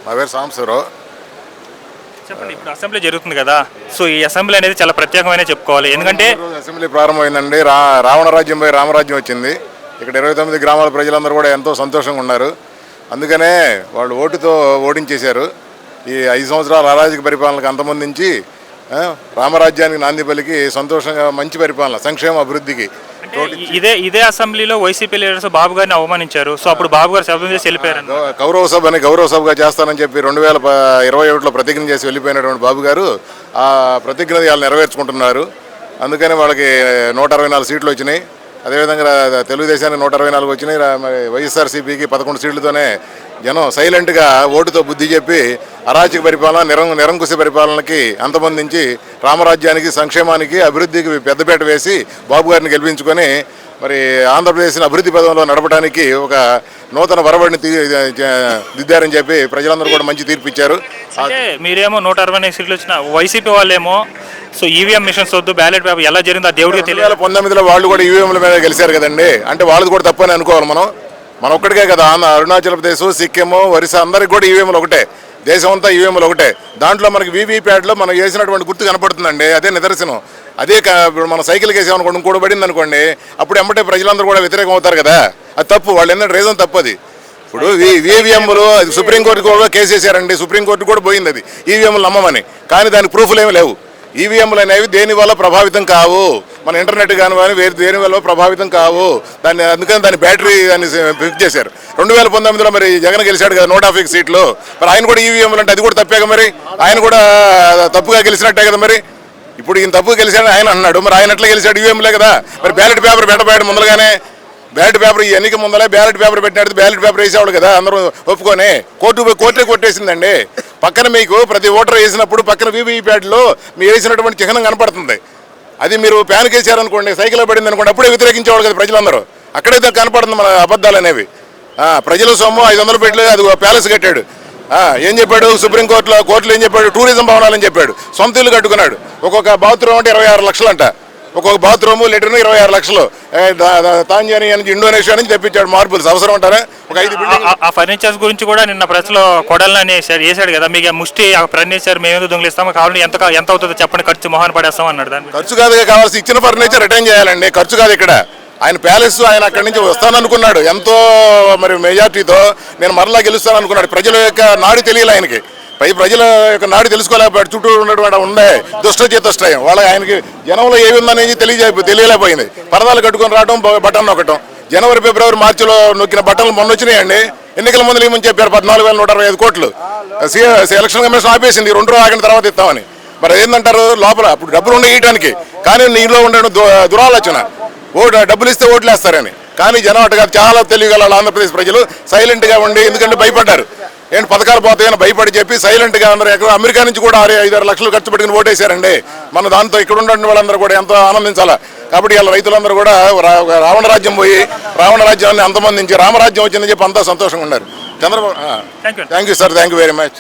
మా పేరు సాంబశివరావు. చెప్పండి, ఇప్పుడు అసెంబ్లీ జరుగుతుంది కదా, సో ఈ అసెంబ్లీ అనేది చాలా ప్రత్యేకమైన చెప్పుకోవాలి. ఎందుకంటే అసెంబ్లీ ప్రారంభమైందండి. రావణ రాజ్యం పోయి రామరాజ్యం వచ్చింది. ఇక్కడ 29 గ్రామాల ప్రజలందరూ కూడా ఎంతో సంతోషంగా ఉన్నారు. అందుకనే వాళ్ళు ఓటుతో ఓడించేశారు. ఈ 5 సంవత్సరాల అరాజక పరిపాలనకు అంతమందించి రామరాజ్యానికి నాంది పలికి సంతోషంగా మంచి పరిపాలన, సంక్షేమ అభివృద్ధికి. ఇదే అసెంబ్లీలో వైసీపీ లీడర్స్ బాబు గారిని అవమానించారు. సో అప్పుడు బాబు గారు శబ్దం చేసి వెళ్ళిపోయారు. గౌరవ సభగా చేస్తానని చెప్పి 2021లో ప్రతిజ్ఞ చేసి వెళ్ళిపోయినటువంటి బాబు గారు ఆ ప్రతిజ్ఞ వాళ్ళు నెరవేర్చుకుంటున్నారు. అందుకని వాళ్ళకి 164 సీట్లు వచ్చినాయి. అదేవిధంగా తెలుగుదేశానికి 164 వచ్చినాయి. వైఎస్ఆర్సీపీకి 11 సీట్లతోనే జనం సైలెంట్గా ఓటుతో బుద్ధి చెప్పి అరాచక పరిపాలన, నిరంకుశ పరిపాలనకి అంతమందించి రామరాజ్యానికి, సంక్షేమానికి, అభివృద్ధికి పెద్దపీట వేసి బాబు గారిని గెలిపించుకొని మరి ఆంధ్రప్రదేశ్ని అభివృద్ధి పదంలో నడపడానికి ఒక నూతన వరవడిని దిద్దారని చెప్పి ప్రజలందరూ కూడా మంచి తీర్పు ఇచ్చారు. మీరేమో 164 సీట్లు వచ్చిన వైసీపీ వాళ్ళేమో సో ఈవీఎం మిషన్స్ వద్దు, బ్యాలెట్ పేపర్ ఎలా జరిగిందో దేవుడికి తెలియదు. 2019లో వాళ్ళు కూడా ఈవీఎంల మీద గెలిచారు కదండి. అంటే వాళ్ళది కూడా తప్పని అనుకోవాలి. మన ఒక్కడికే కదా, అరుణాచల్ ప్రదేశ్, సిక్కిం, ఒరిస్సా అందరికి కూడా ఈవీఎంలు ఒకటే. దేశం అంతా ఈవీఎంలు ఒకటే. దాంట్లో మనకి వీవీప్యాడ్లో మనం వేసినటువంటి గుర్తు కనపడుతుందండి. అదే నిదర్శనం. అదే మన సైకిల్కి వేసామనుకోండి, ఇంకోటి పడింది అనుకోండి, అప్పుడు ఎమ్మటే ప్రజలందరూ కూడా వ్యతిరేకం అవుతారు కదా. అది తప్పు. వాళ్ళు ఏంటంటే రీజన్ తప్పు. అది ఇప్పుడు ఈవీఎంలు అది సుప్రీంకోర్టు కూడా కేసు వేసారండి. సుప్రీంకోర్టు కూడా పోయింది అది ఈవీఎంలు నమ్మమని. కానీ దానికి ప్రూఫ్లు ఏమి లేవు. ఈవీఎంలు అనేవి దేనివల్ల ప్రభావితం కావు. మన ఇంటర్నెట్ కానీ వేరే దేనివల్ల ప్రభావితం కావు. అందుకని దాని బ్యాటరీ దాన్ని ఫిక్స్ చేశారు. 2019లో మరి జగన్ గెలిచాడు కదా 150 సీట్లు. మరి ఆయన కూడా ఈవీఎంలు అంటే అది కూడా తప్పే కదా. మరి ఆయన కూడా తప్పుగా గెలిచినట్టే కదా. మరి ఇప్పుడు ఈయన తప్పుగా గెలిచాడని ఆయన అన్నాడు. మరి ఆయన ఎట్లా గెలిచాడు? ఈవీఎంలే కదా. మరి బ్యాలెట్ పేపర్ పెట్టబోయాడు ముందరగానే. బ్యాలెట్ పేపర్ ఈ ఎన్నిక ముందలే బ్యాలెట్ పేపర్ పెట్టినట్టు బ్యాలెట్ పేపర్ వేసేవాడు కదా. అందరూ ఒప్పుకొని కోర్టే కొట్టేసిందండి. పక్కన మీకు ప్రతి ఓటర్ వేసినప్పుడు పక్కన వీవీప్యాడ్లో మీరు వేసినటువంటి చిహ్నం కనపడుతుంది. అది మీరు ప్యాన్కి వేసారనుకోండి, సైకిల్ పడింది అనుకోండి, అప్పుడే వ్యతిరేకించేవాడు కదా ప్రజలందరూ. అక్కడైతే కనపడుతుంది మన అబద్ధాలు అనేవి. ప్రజల సొమ్ము 500 పెట్టి అది ప్యాలెస్ కట్టాడు. ఏం చెప్పాడు కోర్టులో ఏం చెప్పాడు? టూరిజం భవనాలని చెప్పాడు. సొంత ఇల్లు కట్టుకున్నాడు. ఒక్కొక్క బాత్రూమ్ అంటే 26 లక్షలు అంట. ఒక్కొక్క బాత్రూము లెటర్ను 26 లక్షలు. తాంజానియా నుంచి, ఇండోనేషియా నుంచి తెప్పించాడు మార్బుల్స్. అవసరం అంటారా? ఒక 5 ఆ ఫర్నిచర్స్ గురించి కూడా నిన్న ప్రెస్లో కొడాలని వేసాడు కదా. మీకు ముష్టి ఫర్నిచర్ మేము దొంగిలిస్తాము, కావాలని ఎంత అవుతుందో చెప్పండి, ఖర్చు మొహాన్ని పడేస్తాం అన్నాడు. దాన్ని ఖర్చు కాదు కావాల్సి ఇచ్చిన ఫర్నిచర్ రిటర్న్ చేయాలండి. ఖర్చు కాదు ఇక్కడ. ఆయన ప్యాలెస్ ఆయన అక్కడి నుంచి వస్తాననుకున్నాడు ఎంతో మరి మెజార్టీతో. నేను మరలా గెలుస్తాను అనుకున్నాడు. ప్రజల యొక్క నాడు తెలియాలి ఆయనకి. ప్రజల యొక్క నాడు తెలుసుకోలేకపోయాడు. చుట్టూ ఉన్నటువంటి ఉండే దుష్టచేతష్టయం వాళ్ళ ఆయనకి జనంలో ఏముందనేది తెలియలేకపోయింది. పరదాలు కట్టుకొని రావడం, బటన్ నొక్కటం. జనవరి, ఫిబ్రవరి, మార్చిలో నొక్కిన బటన్లు మొన్న వచ్చినాయండి. ఎన్నికల ముందు ఏమని చెప్పారు? 14,125 కోట్లు ఎలక్షన్ కమిషన్ ఆపేసింది. 2 రోజులు ఆగిన తర్వాత ఇస్తామని. మరి ఏంటంటారు? లోపల అప్పుడు డబ్బులు ఉండే ఇయటానికి, కానీ నీలో ఉండే దురాలోచన డబ్బులు ఇస్తే ఓట్లు వేస్తారని. కానీ జనం అటుగా చాలా తెలియగల ఆంధ్రప్రదేశ్ ప్రజలు సైలెంట్గా ఉండి, ఎందుకంటే భయపడ్డారు. ఏంటి పథకాలు పోతాయని భయపడి చెప్పి సైలెంట్గా అందరూ ఎక్కడ అమెరికా నుంచి కూడా 6-5 లక్షలు ఖర్చు పెట్టుకుని ఓటేశారండి. మన దాంతో ఇక్కడ ఉన్న వాళ్ళందరూ కూడా ఎంతో ఆనందించాలా. కాబట్టి ఇలా రైతులందరూ కూడా రావణ రాజ్యం పోయి రావణ రాజ్యాన్ని అంతమందించి రామరాజ్యం వచ్చిందని చెప్పి అంతా సంతోషంగా ఉన్నారు. Chandrababu thank you sir, thank you very much.